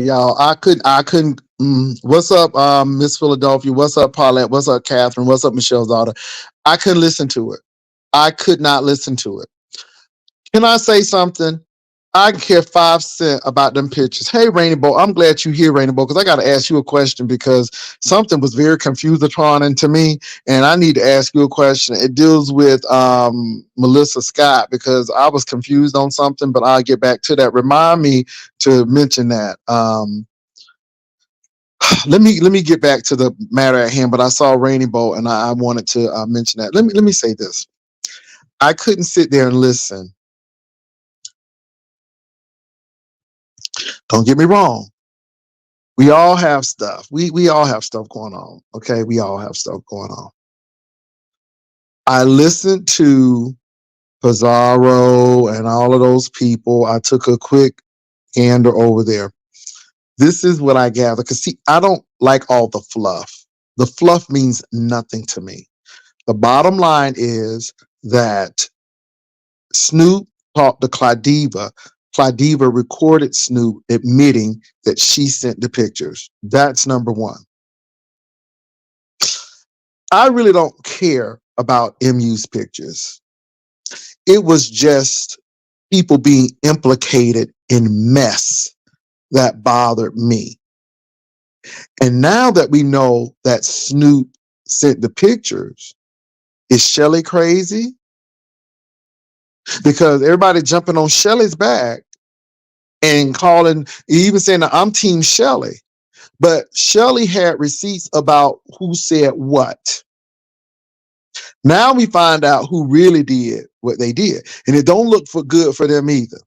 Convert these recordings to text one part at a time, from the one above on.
y'all. I couldn't. What's up, Miss Philadelphia? What's up, Paulette? What's up, Catherine? What's up, Michelle's daughter? I couldn't listen to it. I could not listen to it. Can I say something? I care 5 cents about them pictures. Hey, Rainbow, I'm glad you're here, Rainbow, because I got to ask you a question because something was very confusing to me, and I need to ask you a question. It deals with Melissa Scott because I was confused on something, but I'll get back to that. Remind me to mention that. Let me get back to the matter at hand. But I saw Rainbow, and I wanted to mention that. Let me say this. I couldn't sit there and listen. Don't get me wrong. We all have stuff. We all have stuff going on. Okay, we all have stuff going on. I listened to Pizarro and all of those people. I took a quick gander over there. This is what I gather. Because see, I don't like all the fluff. The fluff means nothing to me. The bottom line is that Snoop talked to Clyde. Clyde recorded Snoop admitting that she sent the pictures. That's number one. I really don't care about MU's pictures. It was just people being implicated in mess that bothered me. And now that we know that Snoop sent the pictures, is Shelly crazy? Because everybody jumping on Shelly's back and calling, even saying that I'm Team Shelly. But Shelly had receipts about who said what. Now we find out who really did what they did. And it don't look for good for them either.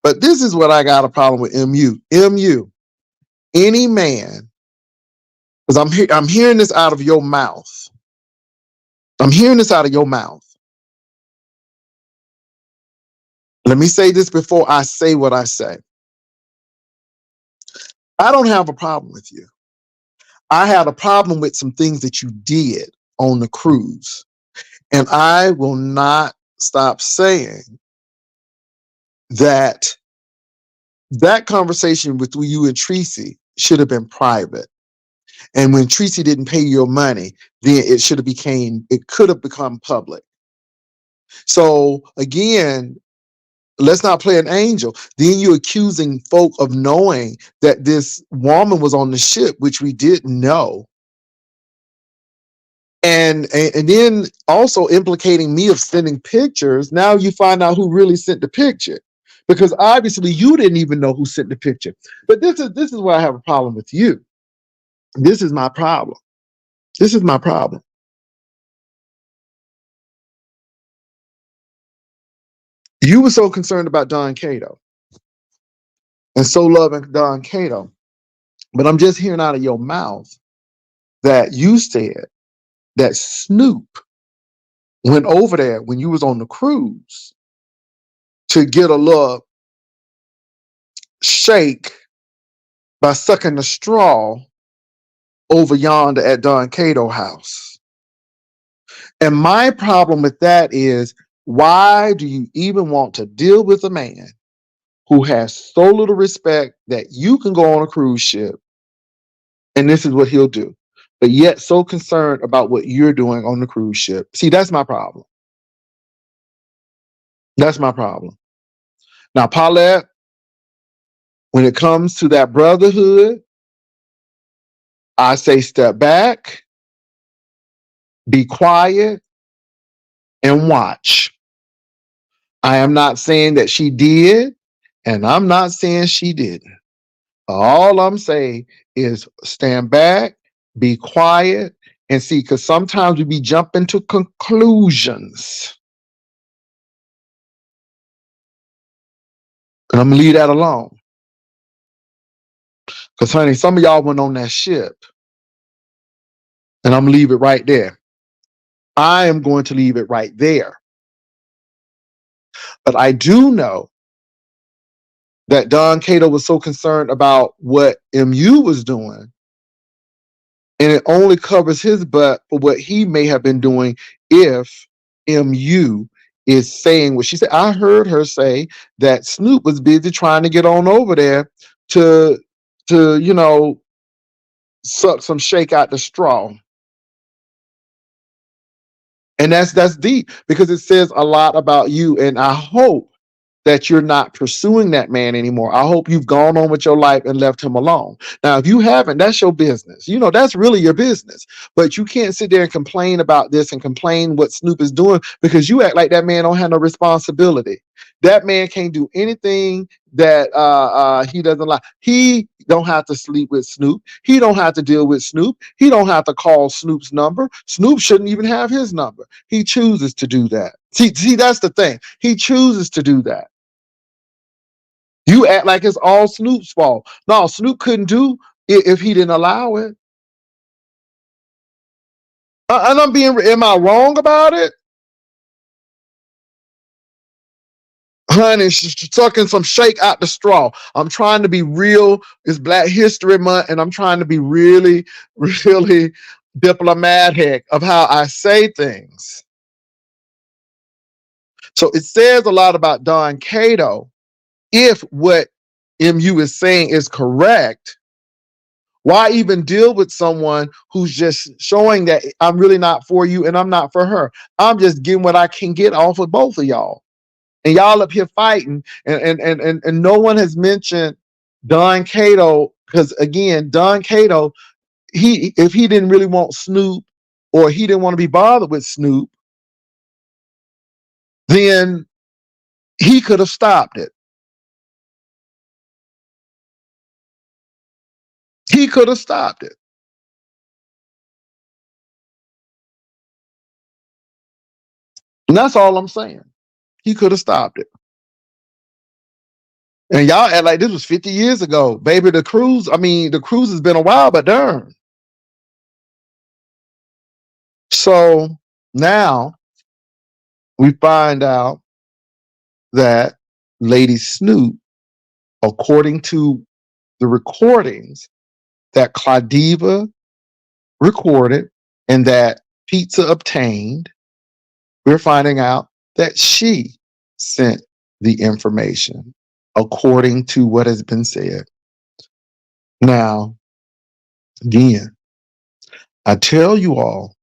But this is what I got a problem with MU. MU, any man, because I'm hearing this out of your mouth. I'm hearing this out of your mouth. Let me say this before I say what I say. I don't have a problem with you. I had a problem with some things that you did on the cruise. And I will not stop saying that that conversation with you and Tracy should have been private. And when Tracy didn't pay your money, then it could have become public. So again, let's not play an angel. Then you're accusing folk of knowing that this woman was on the ship, which we didn't know. And then also implicating me of sending pictures. Now you find out who really sent the picture, because obviously you didn't even know who sent the picture. But this is where I have a problem with you. This is my problem. This is my problem. You were so concerned about Don Cato and so loving Don Cato, but I'm just hearing out of your mouth that you said that Snoop went over there when you was on the cruise to get a little shake by sucking the straw over yonder at Don Cato house. And my problem with that is, why do you even want to deal with a man who has so little respect that you can go on a cruise ship and this is what he'll do, but yet so concerned about what you're doing on the cruise ship? See, that's my problem. That's my problem. Now, Paulette, when it comes to that brotherhood, I say step back, be quiet, and watch. I am not saying that she did, and I'm not saying she didn't. All I'm saying is stand back, be quiet, and see, because sometimes we be jumping to conclusions. And I'm going to leave that alone. Because, honey, some of y'all went on that ship. And I'm going to leave it right there. I am going to leave it right there. But I do know that Don Cato was so concerned about what MU was doing, and it only covers his butt for what he may have been doing if MU is saying what she said. I heard her say that Snoop was busy trying to get on over there to to, suck some shake out the straw. And that's deep because it says a lot about you. And I hope that you're not pursuing that man anymore. I hope you've gone on with your life and left him alone. Now, if you haven't, that's your business. That's really your business. But you can't sit there and complain about this and complain what Snoop is doing because you act like that man don't have no responsibility. That man can't do anything that he doesn't like. He don't have to sleep with Snoop. He don't have to deal with Snoop. He don't have to call Snoop's number. Snoop shouldn't even have his number. He chooses to do that. See, that's the thing. He chooses to do that. You act like it's all Snoop's fault. No, Snoop couldn't do it if he didn't allow it. And am I wrong about it? Honey, sucking some shake out the straw. I'm trying to be real. It's Black History Month, and I'm trying to be really, really diplomatic of how I say things. So it says a lot about Don Cato. If what MU is saying is correct, why even deal with someone who's just showing that I'm really not for you and I'm not for her? I'm just getting what I can get off of both of y'all. And y'all up here fighting, and no one has mentioned Don Cato, because again, Don Cato, if he didn't really want Snoop or he didn't want to be bothered with Snoop, then he could have stopped it. He could have stopped it. And that's all I'm saying. He could have stopped it. And y'all act like this was 50 years ago. Baby, the cruise has been a while, but darn. So now we find out that Lady Snoop, according to the recordings that Diva recorded and that Pizza obtained, we're finding out that she sent the information according to what has been said. Now, again, I tell you all,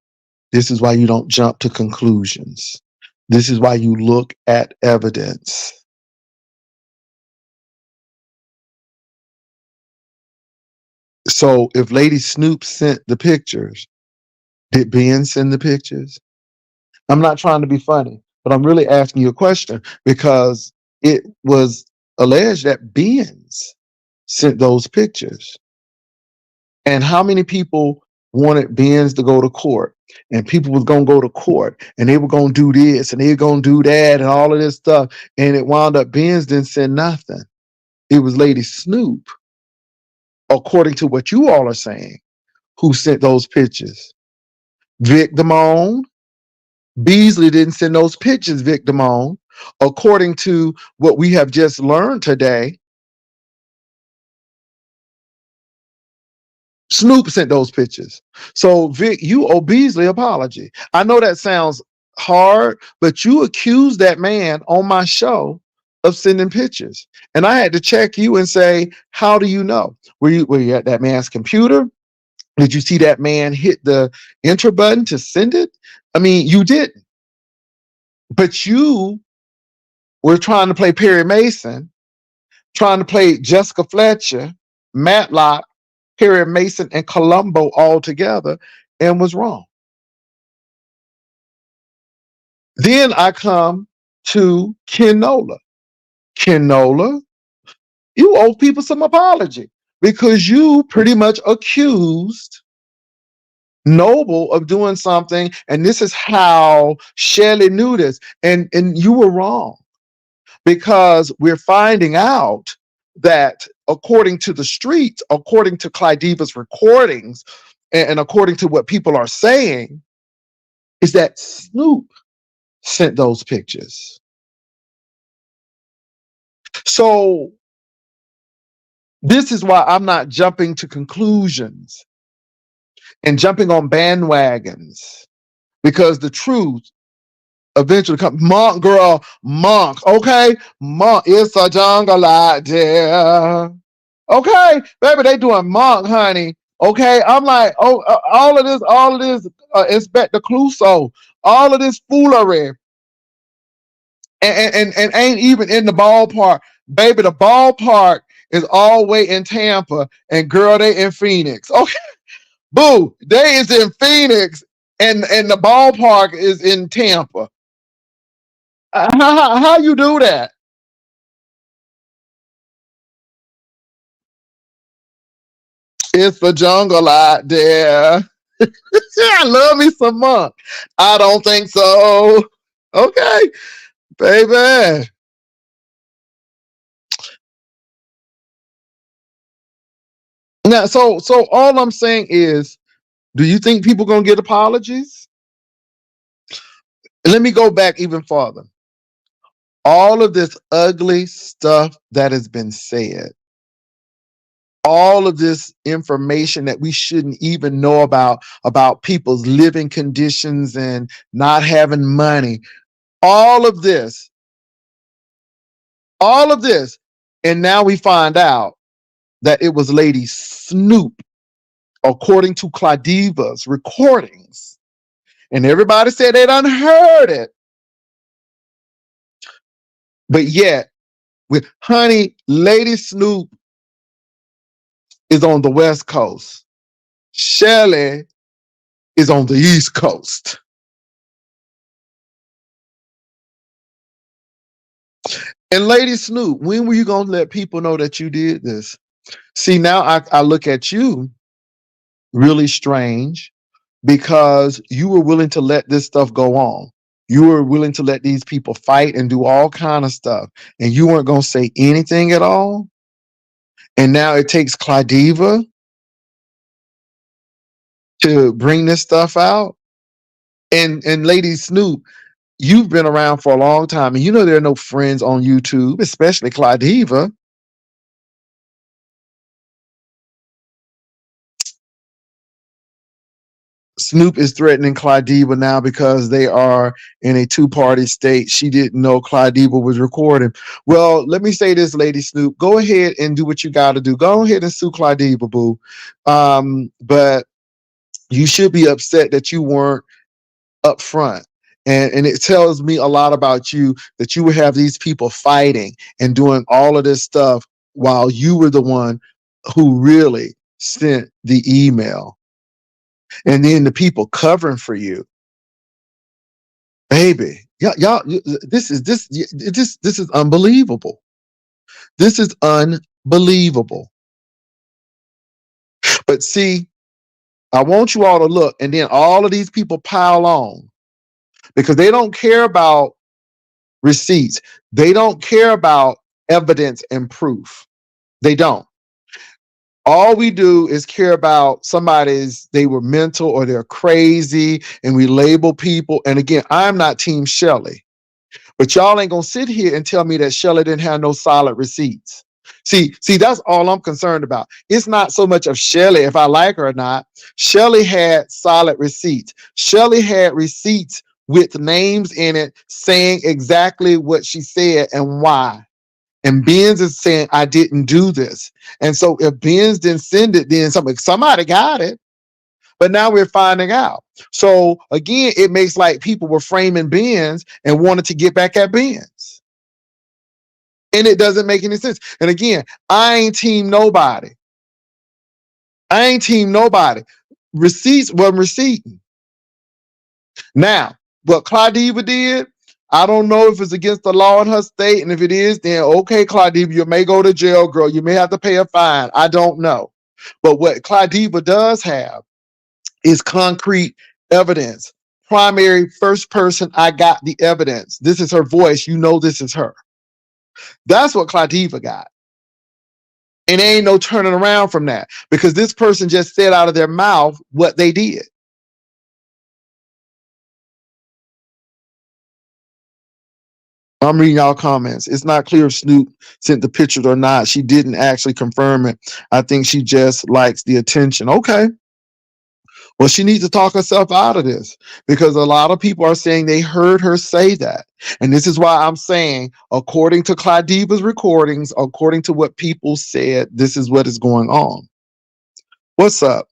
this is why you don't jump to conclusions. This is why you look at evidence. So if Lady Snoop sent the pictures, did Ben send the pictures? I'm not trying to be funny, but I'm really asking you a question because it was alleged that Benz sent those pictures. And how many people wanted Benz to go to court? And people was going to go to court and they were going to do this and they were going to do that and all of this stuff. And it wound up Benz didn't send nothing. It was Lady Snoop, according to what you all are saying, who sent those pictures. Vic Damone, Beasley didn't send those pictures, Vic Damone. According to what we have just learned today, Snoop sent those pictures. So Vic, you owe Beasley apology. I know that sounds hard, but you accused that man on my show of sending pictures. And I had to check you and say, how do you know? Were you at that man's computer? Did you see that man hit the enter button to send it? I mean, you didn't. But you were trying to play Perry Mason, trying to play Jessica Fletcher, Matlock, Perry Mason, and Columbo all together, and was wrong. Then I come to Ken Nola. Ken Nola, you owe people some apology because you pretty much accused Noble of doing something, and this is how Shelley knew this, and you were wrong because we're finding out that according to the streets, according to Clyde Diva's recordings, and according to what people are saying, is that Snoop sent those pictures. So this is why I'm not jumping to conclusions and jumping on bandwagons, because the truth eventually comes. Monk, girl, Monk, okay? Monk, it's a jungle out there. Okay, baby, they doing monk, honey. Okay, I'm like, oh, all of this, Inspector Clouseau, all of this foolery, and ain't even in the ballpark, baby. The ballpark is all way in Tampa, and girl, they in Phoenix. Okay, boo, they is in Phoenix, and the ballpark is in Tampa. How you do that? It's the jungle out there. I love me some monk. I don't think so. Okay, baby. Now, so all I'm saying is, do you think people gonna get apologies? Let me go back even farther. All of this ugly stuff that has been said, all of this information that we shouldn't even know about people's living conditions and not having money, all of this, all of this, and now we find out that it was Lady Snoop, according to Diva's recordings, and everybody said they done heard it, but yet with honey, Lady Snoop is on the West Coast. Shelly is on the East Coast. And Lady Snoop, when were you going to let people know that you did this? See, now I look at you really strange because you were willing to let this stuff go on. You were willing to let these people fight and do all kind of stuff. And you weren't going to say anything at all. And now it takes Diva to bring this stuff out. And Lady Snoop, you've been around for a long time, and you know there are no friends on YouTube, especially Diva. Snoop is threatening Diva now because they are in a two-party state. She didn't know Diva was recording. Well, let me say this, Lady Snoop. Go ahead and do what you got to do. Go ahead and sue Diva, boo. But you should be upset that you weren't up front. And it tells me a lot about you that you would have these people fighting and doing all of this stuff while you were the one who really sent the email. And then the people covering for you, baby. Y'all, this is unbelievable. This is unbelievable. But see, I want you all to look, and then all of these people pile on because they don't care about receipts. They don't care about evidence and proof. They don't. All we do is care about they were mental or they're crazy, and we label people. And again, I'm not Team Shelley, but y'all ain't gonna sit here and tell me that Shelley didn't have no solid receipts. See, that's all I'm concerned about. It's not so much of Shelley, if I like her or not. Shelley had solid receipts. Shelley had receipts with names in it saying exactly what she said and why. And Benz is saying, I didn't do this. And so if Benz didn't send it, then somebody got it. But now we're finding out. So again, it makes like people were framing Benz and wanted to get back at Benz. And it doesn't make any sense. And again, I ain't team nobody. Receipts wasn't receipting. Now, what Diva did, I don't know if it's against the law in her state. And if it is, then okay, Diva, you may go to jail, girl. You may have to pay a fine. I don't know. But what Diva does have is concrete evidence. Primary, first person, I got the evidence. This is her voice. You know this is her. That's what Diva got. And there ain't no turning around from that because this person just said out of their mouth what they did. I'm reading y'all comments. It's not clear if Snoop sent the picture or not. She didn't actually confirm it. I think she just likes the attention. Okay. Well, she needs to talk herself out of this because a lot of people are saying they heard her say that. And this is why I'm saying, according to Clyde Diva's recordings, according to what people said, this is what is going on. What's up?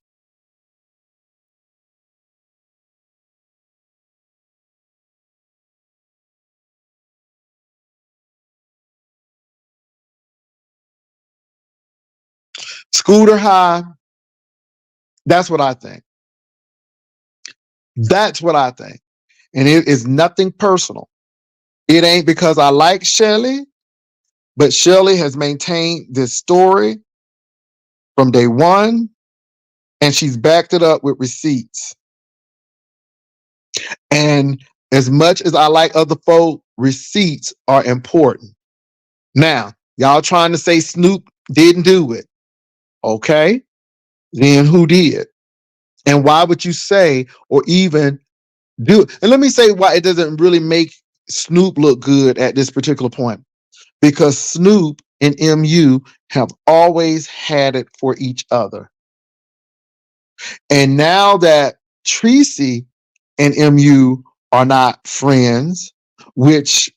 Scooter High, that's what I think. That's what I think. And it is nothing personal. It ain't because I like Shelly, but Shelly has maintained this story from day one, and she's backed it up with receipts. And as much as I like other folk, receipts are important. Now, y'all trying to say Snoop didn't do it. Okay, then who did? And why would you say or even do it? And let me say why it doesn't really make Snoop look good at this particular point. Because Snoop and MU have always had it for each other. And now that Tracy and MU are not friends, which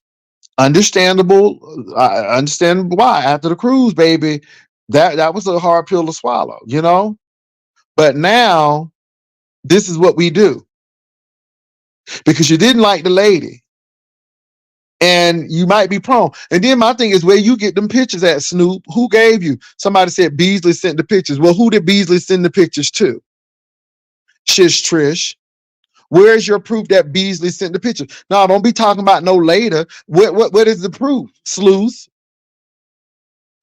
understandable, I understand why. After the cruise, baby, that was a hard pill to swallow, you know? But now this is what we do. Because you didn't like the lady. And you might be prone. And then my thing is where you get them pictures at, Snoop. Who gave you? Somebody said Beasley sent the pictures. Well, who did Beasley send the pictures to? Shish Trish. Where's your proof that Beasley sent the picture? No, don't be talking about no later. What is the proof, sleuth?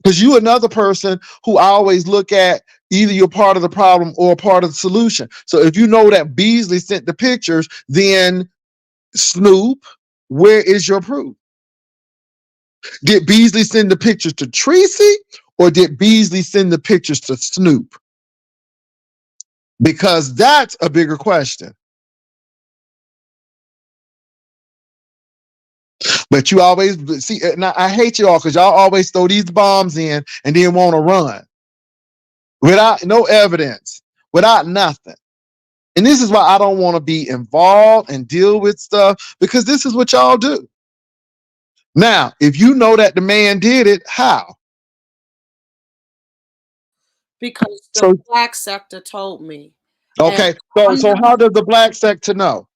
Because you another person who I always look at either you're part of the problem or part of the solution. So if you know that Beasley sent the pictures, then Snoop, where is your proof? Did Beasley send the pictures to Tracy or did Beasley send the pictures to Snoop? Because that's a bigger question. But you always see, and I hate y'all because y'all always throw these bombs in and then want to run without no evidence, without nothing. And this is why I don't want to be involved and deal with stuff because this is what y'all do. Now, if you know that the man did it, how? Because the So black sector told me. And okay, so how does the black sector know?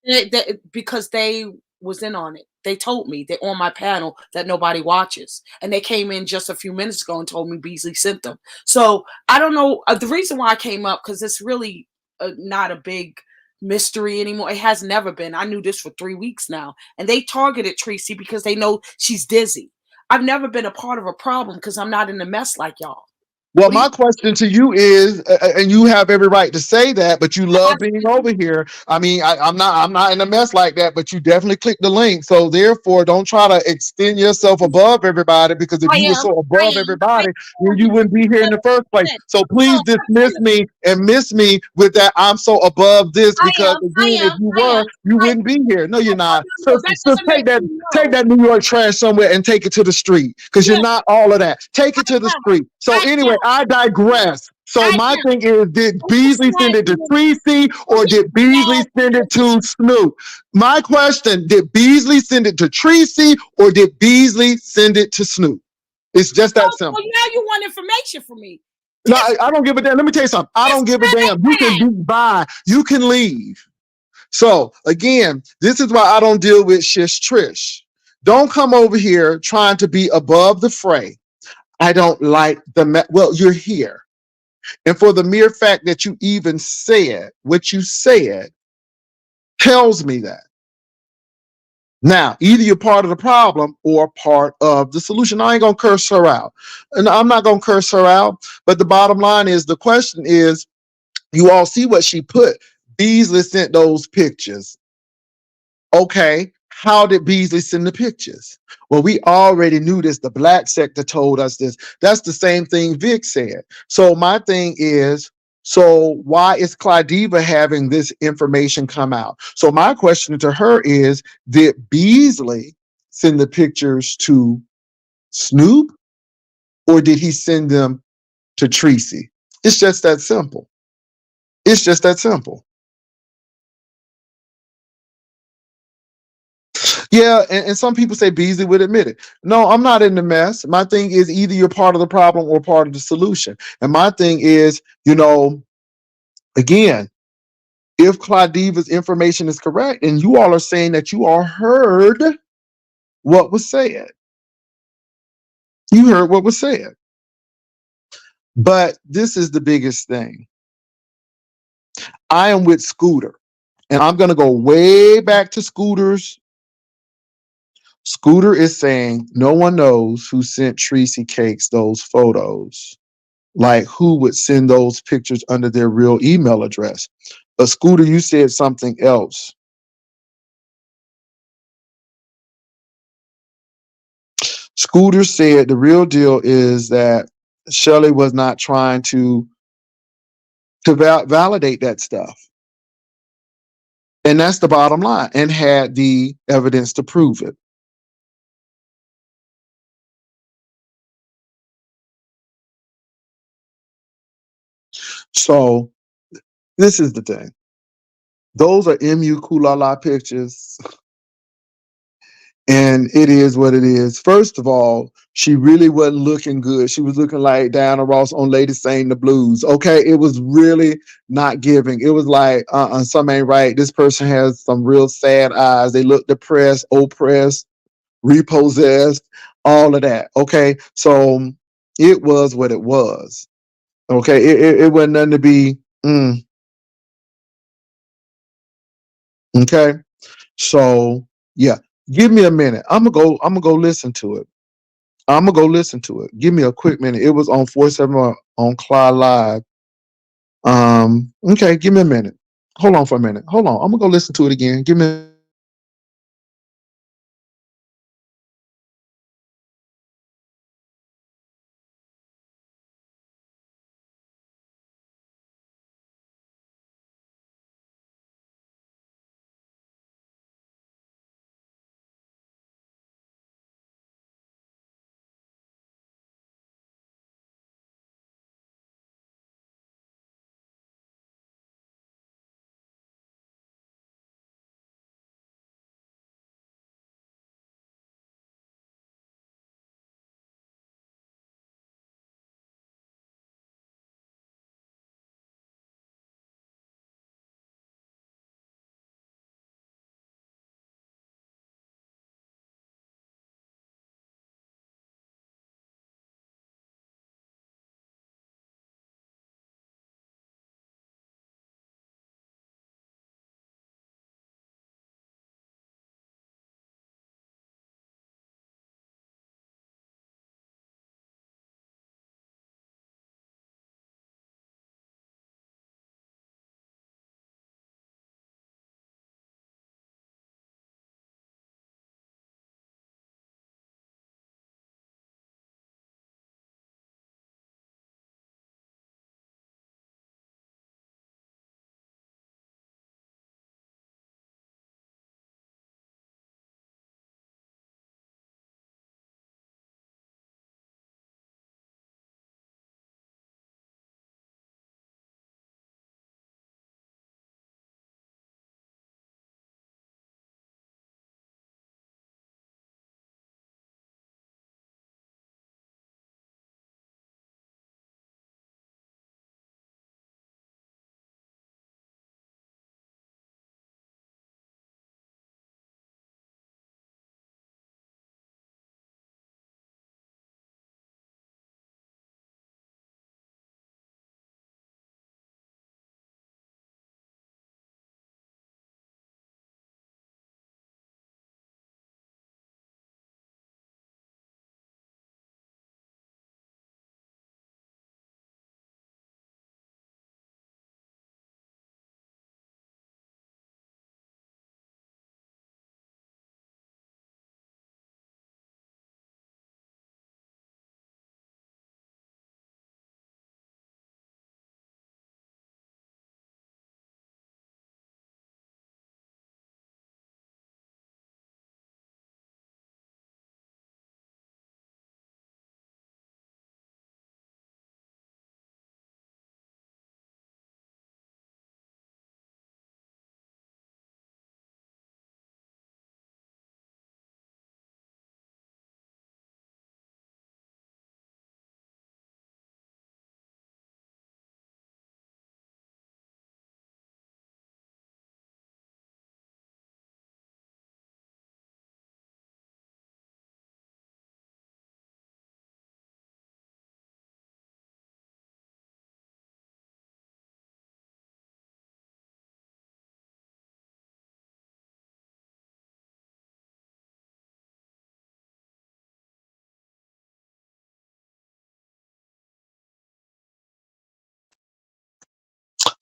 because they was in on it. They told me they're on my panel that nobody watches, and they came in just a few minutes ago and told me Beasley sent them. So I don't know the reason why I came up because it's really not a big mystery anymore. It has never been. I knew this for 3 weeks now, and they targeted Tracy because they know she's dizzy. I've never been a part of a problem because I'm not in a mess like y'all. Well, What do you? my question to you is, and you have every right to say that, but you love being over here. I mean, I'm not in a mess like that, but you definitely clicked the link. So therefore, don't try to extend yourself above everybody because if I you were am. so I above am. I everybody, then told you you. wouldn't be here in the first place. Listen, So no, please dismiss me and miss me with that. I'm so above this I because am. I again, if am. you I am. were, you I, wouldn't be here. No, you're not. no, So, that so doesn't make me take know. that New York trash somewhere and take it to the street because you're Yeah, not all of that. Take it to the I am. street. So I anyway, am. I digress. So I my am. thing is, did And Beasley listen send at it to me. Tracy Oh, or yeah. did Beasley send it to Snoop? My question, did Beasley send it to Tracy or did Beasley send it to Snoop? It's just that So simple. now you want information from me. No, This, I don't give a damn. Let me tell you something. I this don't give a time damn. You ain't can time. be by. You can leave. So again, this is why I don't deal with shish trish. Don't come over here trying to be above the fray. I don't like well, you're here. And for the mere fact that you even said what you said tells me that. Now, either you're part of the problem or part of the solution. I ain't gonna curse her out. And I'm not gonna curse her out. But the bottom line is the question is, you all see what she put. Beasley sent those pictures. Okay, how did Beasley send the pictures? Well, we already knew this. The black sector told us this. That's the same thing Vic said. So my thing is, so why is Clyde Diva having this information come out? So my question to her is, did Beasley send the pictures to Snoop or did he send them to Tracy? It's just that simple. It's just that simple. Yeah, and some people say Beasley would admit it. No, I'm not in the mess. My thing is either you're part of the problem or part of the solution. And my thing is, again, if Clyde Diva's information is correct and you all are saying that you all heard what was said, you heard what was said. But this is the biggest thing. I am with Scooter, and I'm going to go way back to Scooter's. Scooter is saying no one knows who sent Tracy Cakes those photos. Like, who would send those pictures under their real email address? But Scooter, you said something else. Scooter said the real deal is that Shelley was not trying to validate that stuff. And that's the bottom line, and had the evidence to prove it. So this is the thing. Those are MU Kulala pictures, and it is what it is. First of all, she really wasn't looking good. She was looking like Diana Ross on Lady Sang the Blues. Okay, it was really not giving. It was like, something ain't right. This person has some real sad eyes. They look depressed, oppressed, repossessed, all of that. Okay, so it was what it was. Okay, it wasn't nothing to be. Okay, so yeah, give me a minute. I'm gonna go. I'm gonna go listen to it. I'm gonna go listen to it. Give me a quick minute. It was on 47 on Clyde Live. Okay, give me a minute. Hold on for a minute. Hold on. I'm gonna go listen to it again. Give me.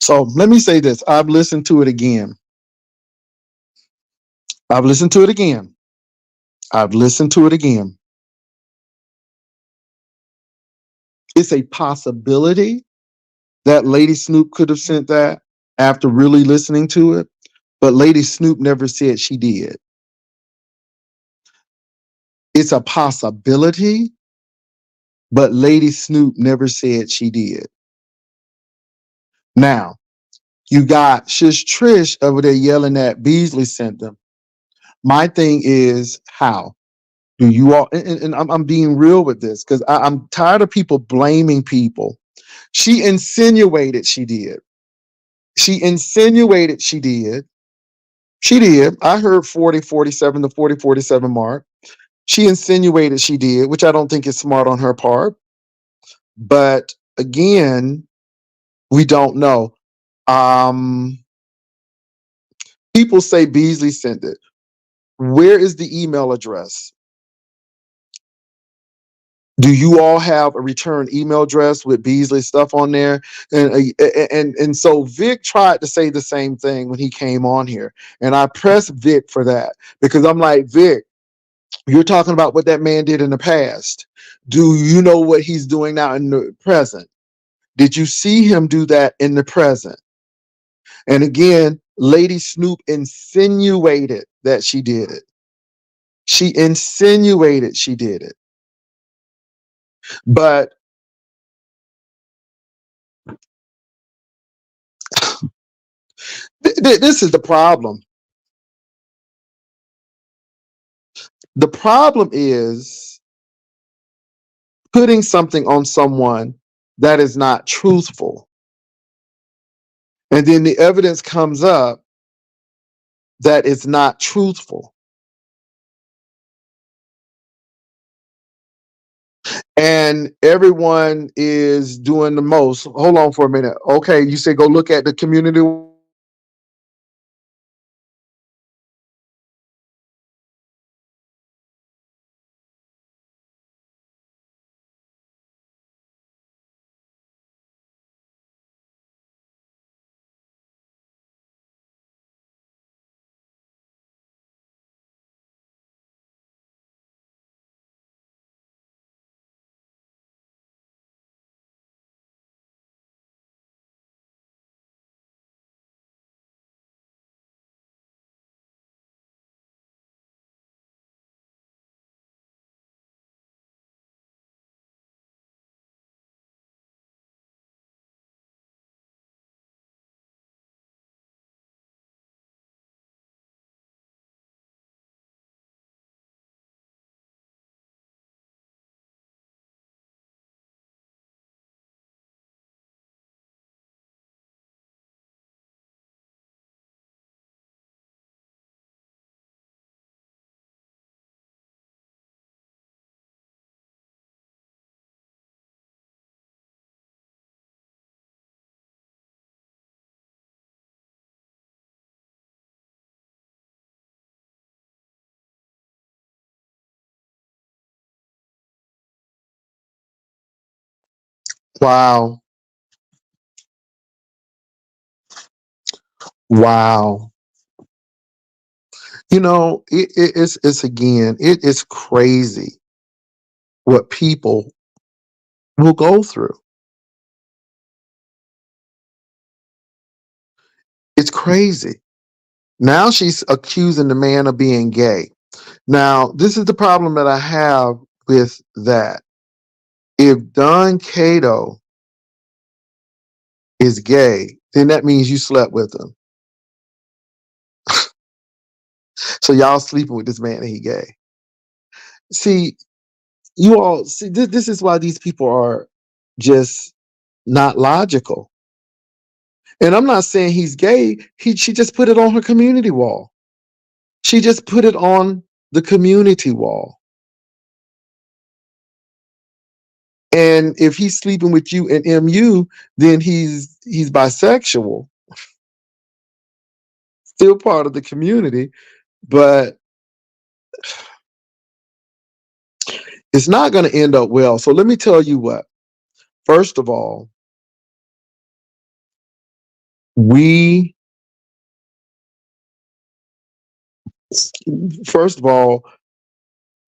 So let me say this. I've listened to it again. I've listened to it again. I've listened to it again. It's a possibility that Lady Snoop could have sent that after really listening to it, but Lady Snoop never said she did. It's a possibility, but Lady Snoop never said she did. Now, you got Shish Trish over there yelling that Beasley sent them. My thing is how? Do you all, and I'm being real with this because I'm tired of people blaming people. She insinuated she did. She insinuated she did. She did. I heard 40, 47, the 40, 47 mark. She insinuated she did, which I don't think is smart on her part. But again, we don't know. Um, People say Beasley sent it. Where is the email address? Do you all have a return email address with Beasley stuff on there? And so Vic tried to say the same thing when he came on here, and I pressed Vic for that because I'm like, Vic, you're talking about what that man did in the past. Do you know what he's doing now in the present? Did you see him do that in the present? And again, Lady Snoop insinuated that she did it. She insinuated she did it. But this is the problem. The problem is putting something on someone that is not truthful. And then the evidence comes up that it's not truthful. And everyone is doing the most. Hold on for a minute. Okay, you say go look at the community. Wow. Wow. It's again, it is crazy what people will go through. It's crazy. Now she's accusing the man of being gay. Now, this is the problem that I have with that. If Don Cato is gay, then that means you slept with him. So y'all sleeping with this man and he gay. See, you all see this is why these people are just not logical. And I'm not saying he's gay. She just put it on her community wall. She just put it on the community wall. And if he's sleeping with you and MU, then he's bisexual, still part of the community, but it's not going to end up well. So let me tell you what. First of all, We, first of all,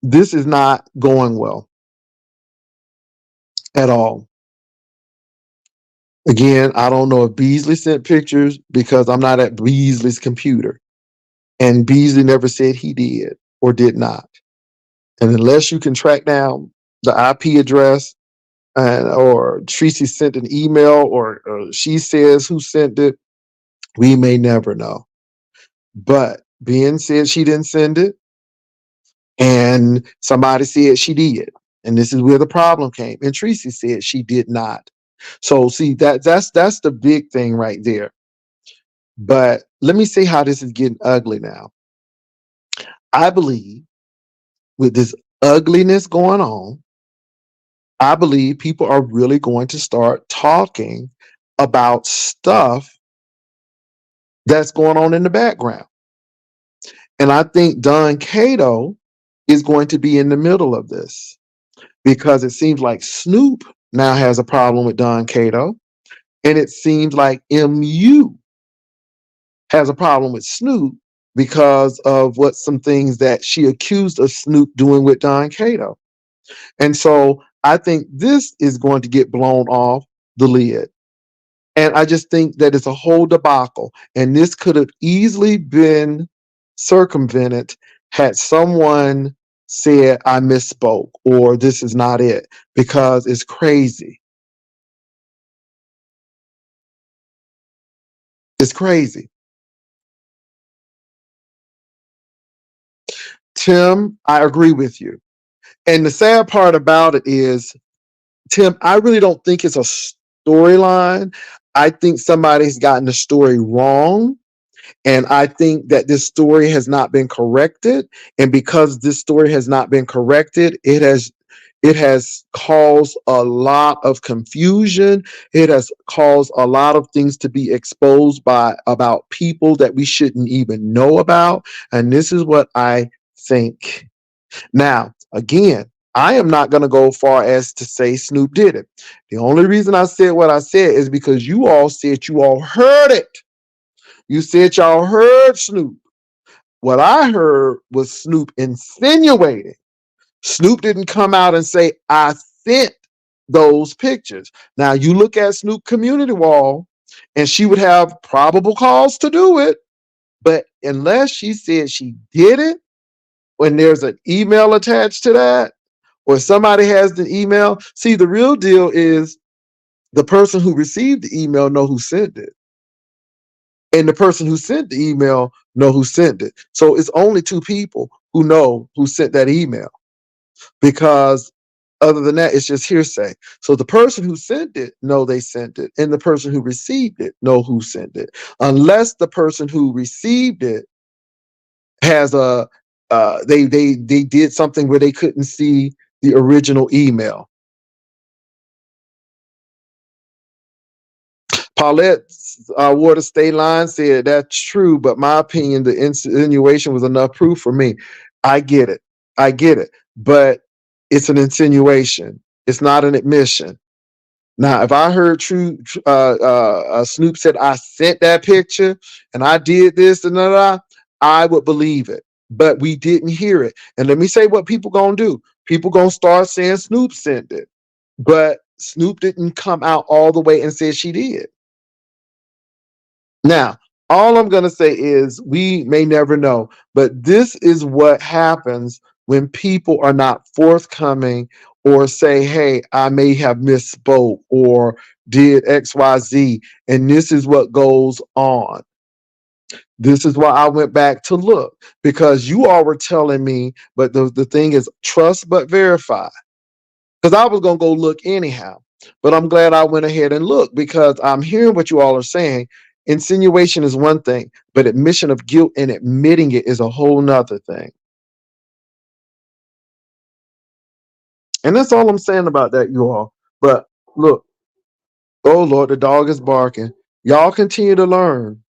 this is not going well at all. Again, I don't know if Beasley sent pictures because I'm not at Beasley's computer. And Beasley never said he did or did not. And unless you can track down the IP address, or Tracy sent an email, or she says who sent it, we may never know. But Ben said she didn't send it, and somebody said she did. And this is where the problem came. And Tracy said she did not. So see, that's the big thing right there. But let me say how this is getting ugly now. I believe with this ugliness going on, I believe people are really going to start talking about stuff that's going on in the background. And I think Don Cato is going to be in the middle of this because it seems like Snoop now has a problem with Don Cato. And it seems like MU has a problem with Snoop because of what some things that she accused of Snoop doing with Don Cato. And so I think this is going to get blown off the lid. And I just think that it's a whole debacle. And this could have easily been circumvented had someone said, I misspoke, or this is not it, because it's crazy. It's crazy. Tim, I agree with you. And the sad part about it is, Tim, I really don't think it's a storyline. I think somebody's gotten the story wrong. And I think that this story has not been corrected. And because this story has not been corrected, it has caused a lot of confusion. It has caused a lot of things to be exposed by about people that we shouldn't even know about. And this is what I think. Now, again, I am not going to go far as to say Snoop did it. The only reason I said what I said is because you all said you all heard it. You said y'all heard Snoop. What I heard was Snoop insinuating. Snoop didn't come out and say, I sent those pictures. Now, you look at Snoop community wall, and she would have probable cause to do it. But unless she said she did it, when there's an email attached to that, or somebody has the email, see, the real deal is the person who received the email know who sent it. And the person who sent the email know who sent it. So it's only two people who know who sent that email, because other than that, it's just hearsay. So the person who sent it know they sent it, and the person who received it know who sent it, unless the person who received it has they did something where they couldn't see the original email. Paulette's Water State Line said that's true, but my opinion, the insinuation was enough proof for me. I get it. I get it. But it's an insinuation. It's not an admission. Now, if I heard Snoop said I sent that picture and I did this and that, I would believe it. But we didn't hear it. And let me say what people gonna do. People gonna start saying Snoop sent it, but Snoop didn't come out all the way and say she did. Now, all I'm going to say is we may never know, but this is what happens when people are not forthcoming or say, hey, I may have misspoke or did XYZ. And this is what goes on. This is why I went back to look, because you all were telling me, but the thing is trust but verify. Because I was going to go look anyhow. But I'm glad I went ahead and looked, because I'm hearing what you all are saying. Insinuation is one thing, but admission of guilt and admitting it is a whole nother thing. And that's all I'm saying about that, you all. But look, oh Lord, the dog is barking. Y'all continue to learn.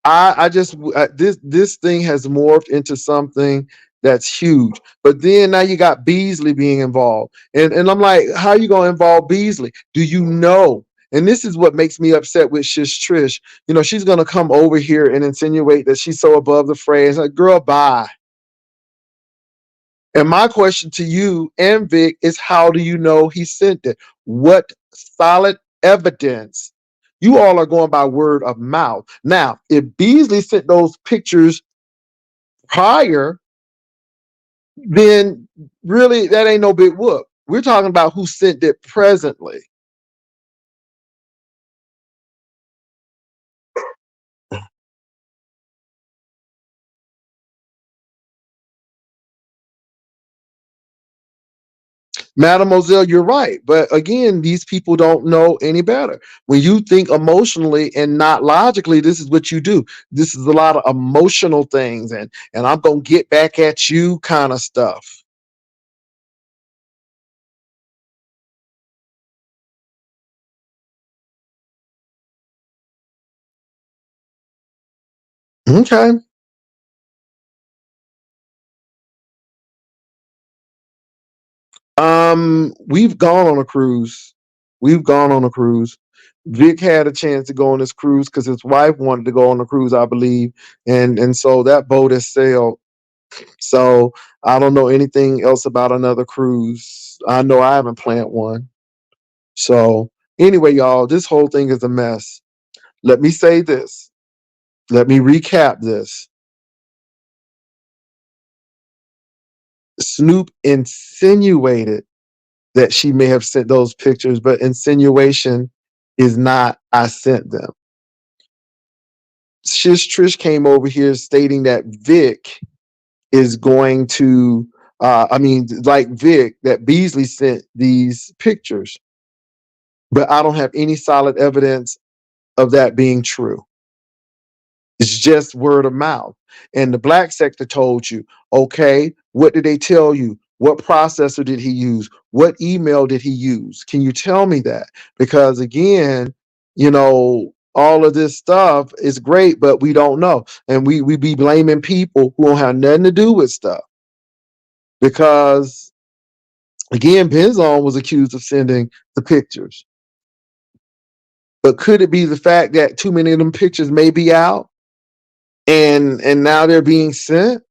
I just this thing has morphed into something that's huge. But then now you got Beasley being involved. And I'm like, how are you gonna involve Beasley? Do you know And this is what makes me upset with Shish Trish. You know, she's gonna come over here and insinuate that she's so above the fray. It's like, girl, bye. And my question to you and Vic is, how do you know he sent it? What solid evidence? You all are going by word of mouth. Now, if Beasley sent those pictures prior, then really that ain't no big whoop. We're talking about who sent it presently. Mademoiselle, you're right. But again, these people don't know any better. When you think emotionally and not logically, this is what you do. This is a lot of emotional things and I'm gonna get back at you kind of stuff. Okay. We've gone on a cruise. We've gone on a cruise. Vic had a chance to go on this cruise because his wife wanted to go on the cruise, I believe, and so that boat has sailed. So I don't know anything else about another cruise. I know I haven't planned one. So anyway, y'all, this whole thing is a mess. Let me say this. Let me recap this. Snoop insinuated that she may have sent those pictures, but insinuation is not I sent them. Shish Trish came over here stating that Vic is going to like Vic, that Beasley sent these pictures, but I don't have any solid evidence of that being true. It's just word of mouth. And the black sector told you, okay, what did they tell you? What processor did he use? What email did he use? Can you tell me that? Because again, all of this stuff is great, but we don't know. And we be blaming people who don't have nothing to do with stuff. Because again, Benzon was accused of sending the pictures. But could it be the fact that too many of them pictures may be out and now they're being sent?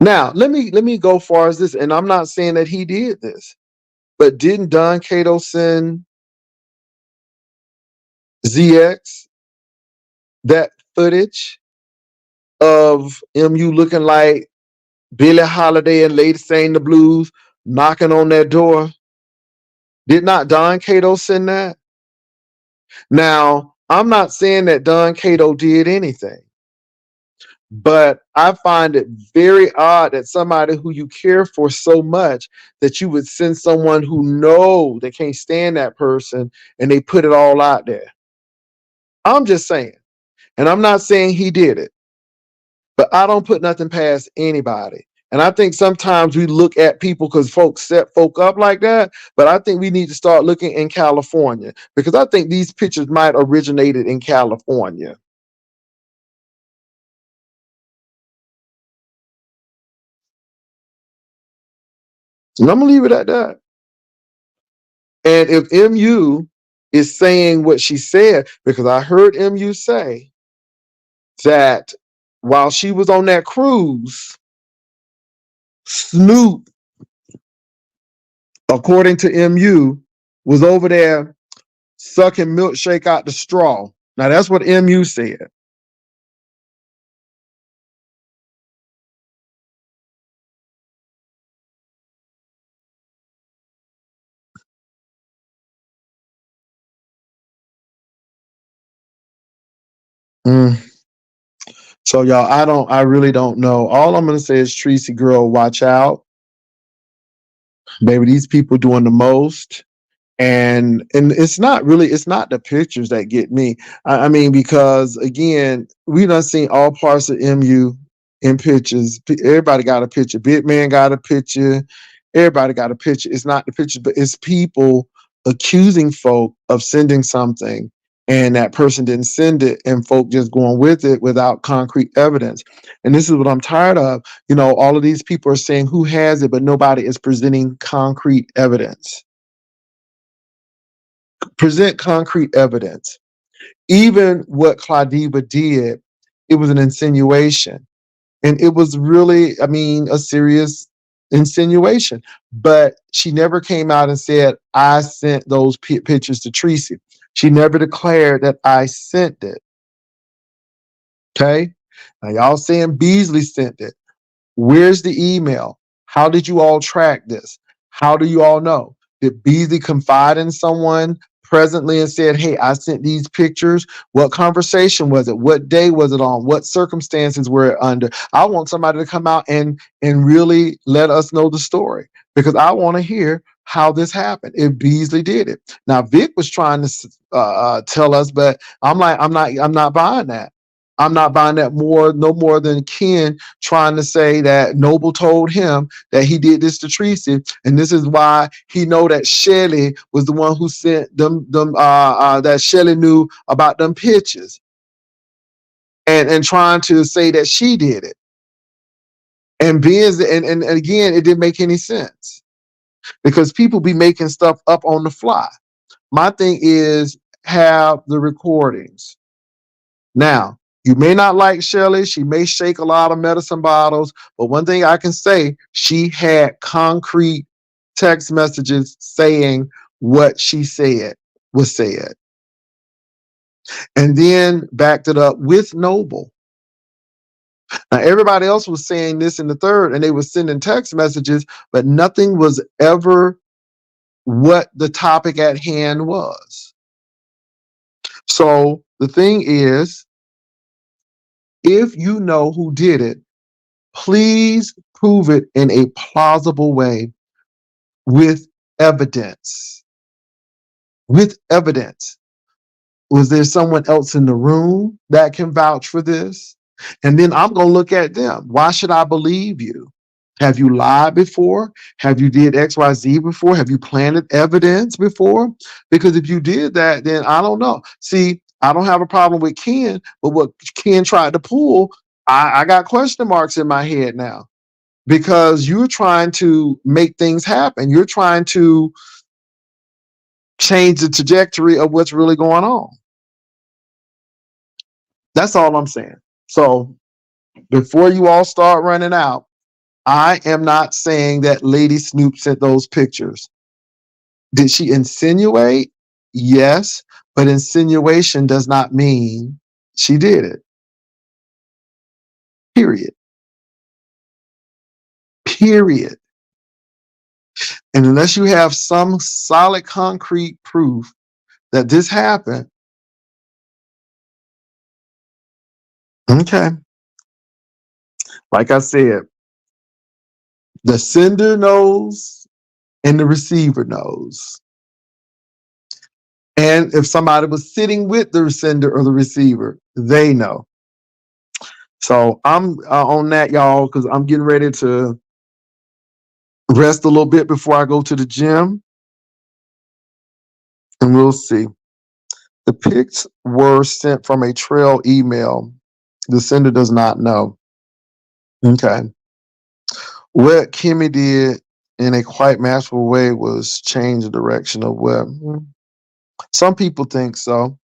Now, let me go far as this, and I'm not saying that he did this, but didn't Don Cato send ZX that footage of MU looking like Billie Holiday and Lady Sang the Blues knocking on that door? Did not Don Cato send that? Now, I'm not saying that Don Cato did anything, but I find it very odd that somebody who you care for so much that you would send someone who know they can't stand that person and they put it all out there. I'm just saying, and I'm not saying he did it, but I don't put nothing past anybody. And I think sometimes we look at people because folks set folk up like that, but I think we need to start looking in California because I think these pictures might originated in California. And I'm gonna leave it at that. And if MU is saying what she said, because I heard MU say that while she was on that cruise, Snoop, according to MU, was over there sucking milkshake out the straw. Now that's what MU said. Mm. So y'all, I really don't know. All I'm gonna say is Tracy girl, watch out. Baby, these people doing the most. And it's not the pictures that get me. I mean, because again, we done seen all parts of MU in pictures. Everybody got a picture. Bitman got a picture. Everybody got a picture. It's not the pictures, but it's people accusing folk of sending something and that person didn't send it, and folk just going with it without concrete evidence. And this is what I'm tired of. All of these people are saying who has it, but nobody is presenting concrete evidence. Present concrete evidence. Even what Clyde did, it was an insinuation. And it was really, a serious insinuation. But she never came out and said, I sent those pictures to Tracy. She never declared that I sent it. Okay? Now, y'all saying Beasley sent it. Where's the email? How did you all track this? How do you all know? Did Beasley confide in someone presently and said, hey, I sent these pictures? What conversation was it? What day was it on? What circumstances were it under? I want somebody to come out and really let us know the story, because I want to hear how this happened, if Beasley did it. Now, Vic was trying to tell us, but I'm not buying that. I'm not buying that no more than Ken trying to say that Noble told him that he did this to Tracy, and this is why he know that Shelly was the one who sent them that Shelly knew about them pictures, and trying to say that she did it. And and again, it didn't make any sense, because people be making stuff up on the fly. My thing is, have the recordings. Now, you may not like Shelly. She may shake a lot of medicine bottles, but one thing I can say, she had concrete text messages saying what she said was said. And then backed it up with Noble. Now, everybody else was saying this in the third, and they were sending text messages, but nothing was ever what the topic at hand was. So the thing is, if you know who did it, please prove it in a plausible way with evidence. With evidence. Was there someone else in the room that can vouch for this? And then I'm going to look at them. Why should I believe you? Have you lied before? Have you did XYZ before? Have you planted evidence before? Because if you did that, then I don't know. See, I don't have a problem with Ken, but what Ken tried to pull, I got question marks in my head now, because you're trying to make things happen. You're trying to change the trajectory of what's really going on. That's all I'm saying. So before you all start running out, I am not saying that Lady Snoop sent those pictures. Did she insinuate? Yes, but insinuation does not mean she did it. Period. Period. And unless you have some solid concrete proof that this happened, okay. Like I said, the sender knows and the receiver knows. And if somebody was sitting with the sender or the receiver, they know. So I'm on that, y'all, because I'm getting ready to rest a little bit before I go to the gym. And we'll see. The pics were sent from a trail email. The sender does not know. Okay. What Kimmy did in a quite masterful way was change the direction of web. Some people think so.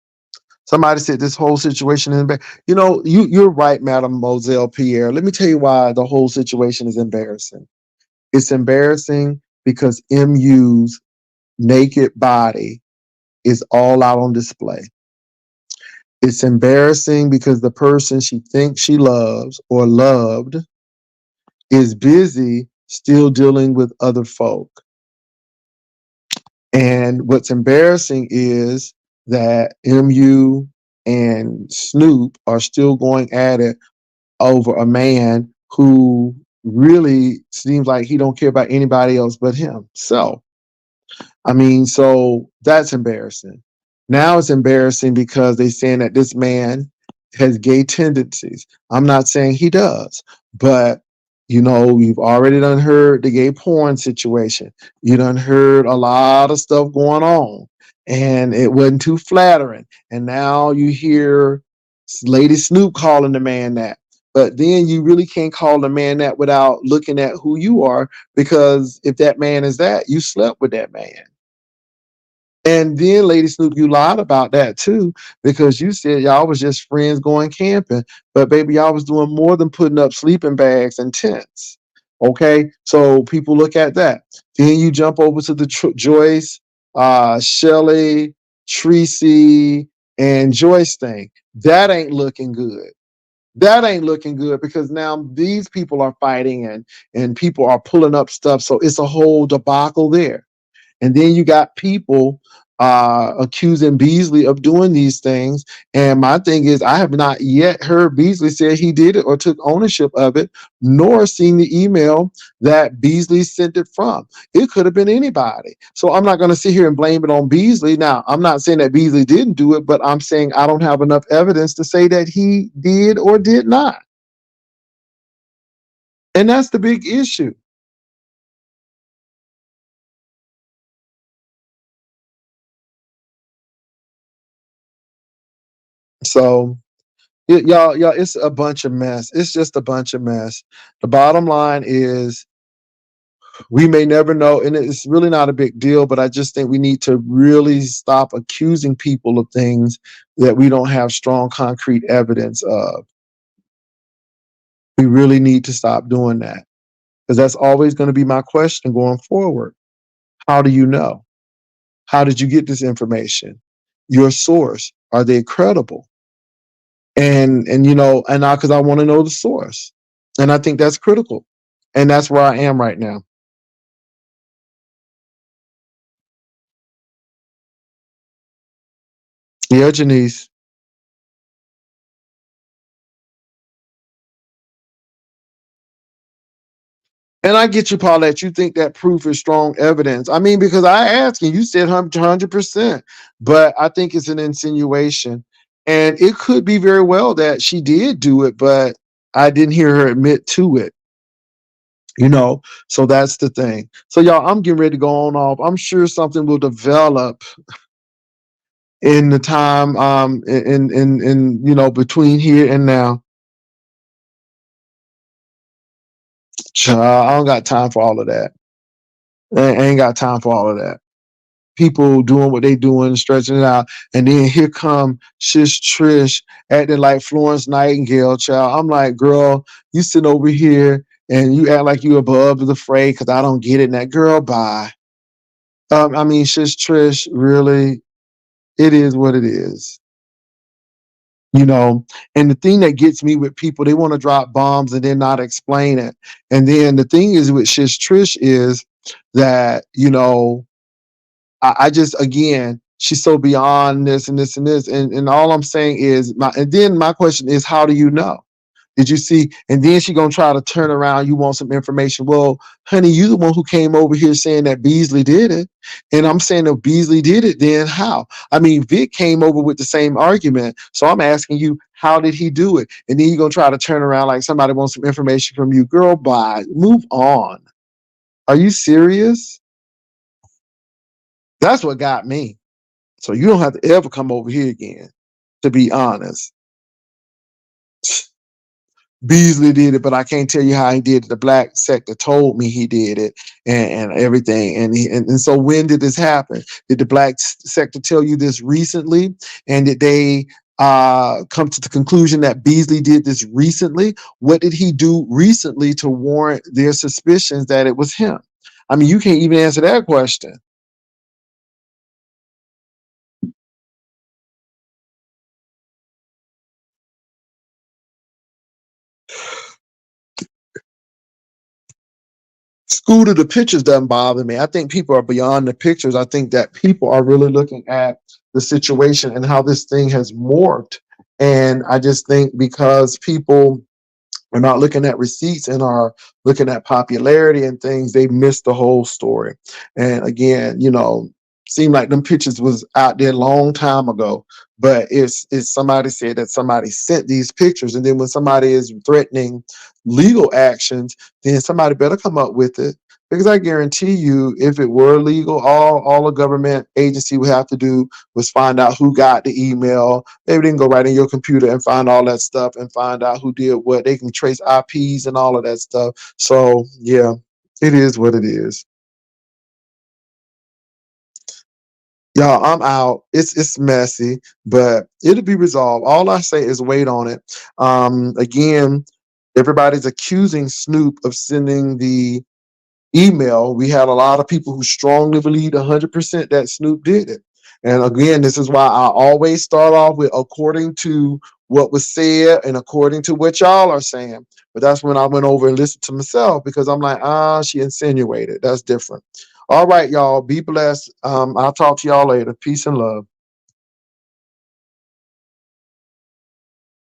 Somebody said this whole situation is bad. You're right, Madam Moselle Pierre. Let me tell you why the whole situation is embarrassing. It's embarrassing because MU's naked body is all out on display. It's embarrassing because the person she thinks she loves or loved is busy still dealing with other folk. And what's embarrassing is that MU and Snoop are still going at it over a man who really seems like he don't care about anybody else but himself. So that's embarrassing. Now it's embarrassing because they're saying that this man has gay tendencies. I'm not saying he does, but you've already done heard the gay porn situation. You done heard a lot of stuff going on. and it wasn't too flattering. And now you hear Lady Snoop calling the man that. But then you really can't call the man that without looking at who you are, because if that man is that, you slept with that man. And then, Lady Snoop, you lied about that too, because you said y'all was just friends going camping. But baby, y'all was doing more than putting up sleeping bags and tents. Okay, so people look at that. Then you jump over to the Joyce, Shelly, Tracy, and Joyce thing. That ain't looking good. That ain't looking good, because now these people are fighting, and people are pulling up stuff. So it's a whole debacle there. And then you got people accusing Beasley of doing these things. And my thing is, I have not yet heard Beasley say he did it or took ownership of it, nor seen the email that Beasley sent it from. It could have been anybody. So I'm not going to sit here and blame it on Beasley. Now, I'm not saying that Beasley didn't do it, but I'm saying I don't have enough evidence to say that he did or did not. And that's the big issue. So y'all, it's a bunch of mess. It's just a bunch of mess. The bottom line is, we may never know, and it's really not a big deal, but I just think we need to really stop accusing people of things that we don't have strong, concrete evidence of. We really need to stop doing that, because that's always going to be my question going forward. How do you know? How did you get this information? Your source, are they credible? And and I, because I want to know the source. And I think that's critical. And that's where I am right now. Yeah, Janice. And I get you, Paulette. You think that proof is strong evidence. I mean, because I asked and you said 100%, but I think it's an insinuation. And it could be very well that she did do it, but I didn't hear her admit to it. So that's the thing. So y'all, I'm getting ready to go on off. I'm sure something will develop in the time in between here and now. Child, I don't got time for all of that. I ain't got time for all of that. People doing what they doing, stretching it out, and then here come Shish Trish acting like Florence Nightingale, child. I'm like, girl, you sit over here and you act like you above the fray because I don't get it. And that girl, bye. I mean, Shish Trish, really, it is what it is. you know and the thing that gets me with people, they want to drop bombs and then not explain it. And then the thing is with Shish Trish is that I just, again, she's so beyond this and this and this, and all I'm saying is and then my question is, how do you know? Did you see? And then she gonna try to turn around. You want some information? Well, honey, you the one who came over here saying that Beasley did it, and I'm saying if Beasley did it, then how? I mean, Vic came over with the same argument, so I'm asking you, how did he do it? And then you gonna try to turn around like somebody wants some information from you, girl. Bye, move on. Are you serious? That's what got me. So you don't have to ever come over here again. To be honest. Beasley did it, but I can't tell you how he did it. The black sector told me he did it, and everything. And so when did this happen? Did the black sector tell you this recently? And did they come to the conclusion that Beasley did this recently? What did he do recently to warrant their suspicions that it was him? I mean, you can't even answer that question. Scooter, the pictures doesn't bother me. I think people are beyond the pictures. I think that people are really looking at the situation and how this thing has morphed. And I just think because people are not looking at receipts and are looking at popularity and things, they miss the whole story. And again, seemed like them pictures was out there a long time ago, but it's somebody said that somebody sent these pictures, and then when somebody is threatening legal actions, then somebody better come up with it. Because I guarantee you, if it were legal, all a government agency would have to do was find out who got the email. Maybe they can go right in your computer and find all that stuff and find out who did what. They can trace IPs and all of that stuff. So yeah, it is what it is. Y'all, I'm out. It's messy, but it'll be resolved. All I say is wait on it. Again, everybody's accusing Snoop of sending the email. We had a lot of people who strongly believed 100% that Snoop did it. And again, this is why I always start off with according to what was said and according to what y'all are saying. But that's when I went over and listened to myself because I'm like, she insinuated. That's different. All right, y'all. Be blessed. I'll talk to y'all later. Peace and love.